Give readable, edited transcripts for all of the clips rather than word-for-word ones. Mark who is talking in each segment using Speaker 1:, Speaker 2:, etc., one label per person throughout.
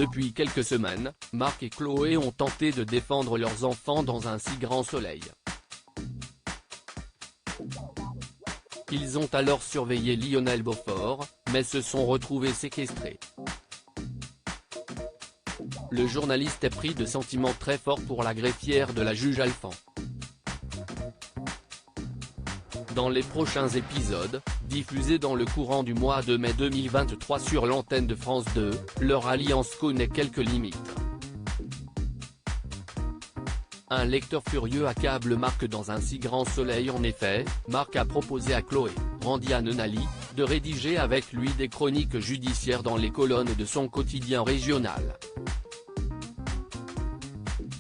Speaker 1: Depuis quelques semaines, Marc et Chloé ont tenté de défendre leurs enfants dans un si grand soleil. Ils ont alors surveillé Lionel Beaufort, mais se sont retrouvés séquestrés. Le journaliste est pris de sentiments très forts pour la greffière de la juge Alphand. Dans les prochains épisodes, diffusés dans le courant du mois de mai 2023 sur l'antenne de France 2, leur alliance connaît quelques limites. Un lecteur furieux accable Marc dans un si grand soleil. En effet, Marc a proposé à Chloé, Randy Anenali, de rédiger avec lui des chroniques judiciaires dans les colonnes de son quotidien régional.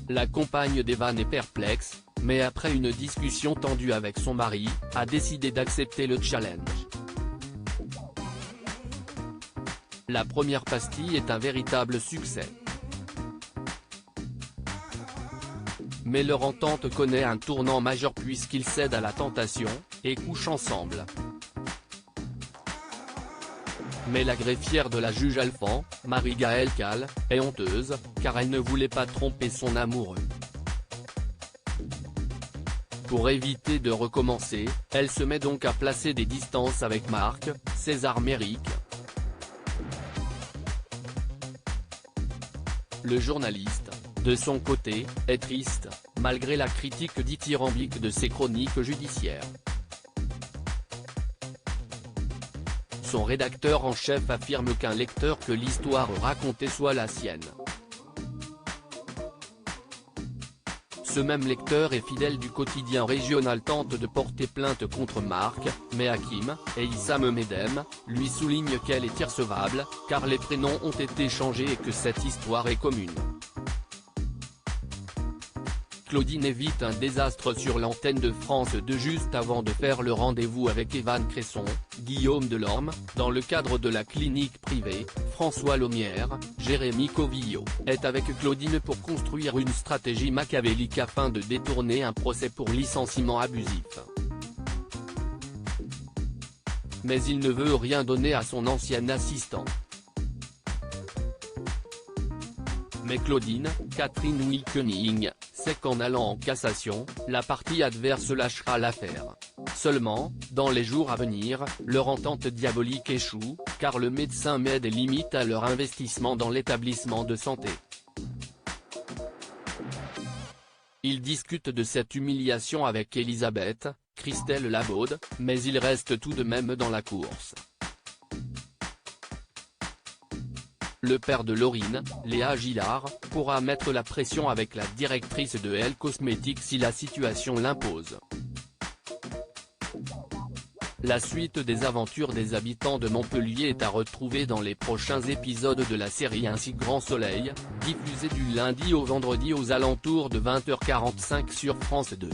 Speaker 1: La compagne d'Evan est perplexe, mais après une discussion tendue avec son mari, a décidé d'accepter le challenge. La première pastille est un véritable succès. Mais leur entente connaît un tournant majeur puisqu'ils cèdent à la tentation, et couchent ensemble. Mais la greffière de la juge Alphand, Marie-Gaëlle Calle, est honteuse, car elle ne voulait pas tromper son amoureux. Pour éviter de recommencer, elle se met donc à placer des distances avec Marc, César Méric. Le journaliste, de son côté, est triste, malgré la critique dithyrambique de ses chroniques judiciaires. Son rédacteur en chef affirme qu'un lecteur que l'histoire racontée soit la sienne. Ce même lecteur et fidèle du quotidien régional tente de porter plainte contre Marc, mais Hakim, et Issam Medem, lui soulignent qu'elle est irrecevable, car les prénoms ont été changés et que cette histoire est commune. Claudine évite un désastre sur l'antenne de France 2 juste avant de faire le rendez-vous avec Evan Cresson, Guillaume Delorme, dans le cadre de la clinique privée. François Laumière, Jérémy Covillo, est avec Claudine pour construire une stratégie machiavélique afin de détourner un procès pour licenciement abusif. Mais il ne veut rien donner à son ancien assistant. Mais Claudine, Catherine Wilkening, sait qu'en allant en cassation, la partie adverse lâchera l'affaire. Seulement, dans les jours à venir, leur entente diabolique échoue, car le médecin met des limites à leur investissement dans l'établissement de santé. Il discute de cette humiliation avec Elisabeth, Christelle Labaude, mais il reste tout de même dans la course. Le père de Laurine, Léa Gillard, pourra mettre la pression avec la directrice de Elle Cosmétiques si la situation l'impose. La suite des aventures des habitants de Montpellier est à retrouver dans les prochains épisodes de la série Un si grand soleil, diffusée du lundi au vendredi aux alentours de 20h45 sur France 2.